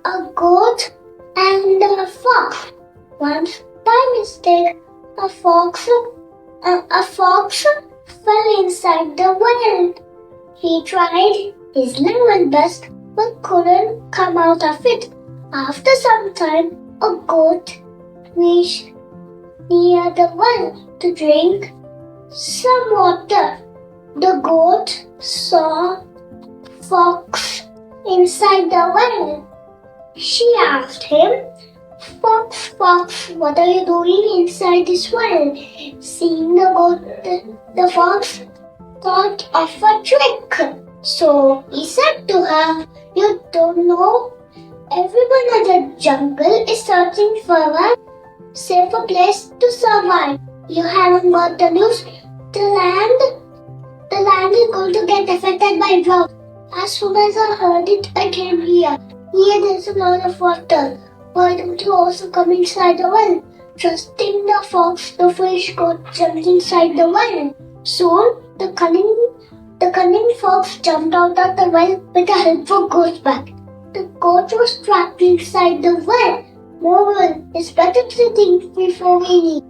a goat and a fox. Once, by mistake, a fox fell inside the well. He tried his level best but couldn't come out of it. After some time, a goat reached near the well to drink some water. The goat saw fox inside the well. She asked him, "Fox, fox, what are you doing inside this well?" Seeing the goat, the fox thought of a trick. So he said to her, "You don't know? Everyone in the jungle is searching for a safer place to survive. You haven't got the news? The land is going to get affected by drought. As soon as I heard it, I came here. Here there's a lot of water. Why don't you also come inside the well?" Trusting the fox, the fish goat jumped inside the well. Soon, the cunning fox jumped out of the well with the help of goat's back. The goat was trapped inside the well. Moral, it's better to think before we eat.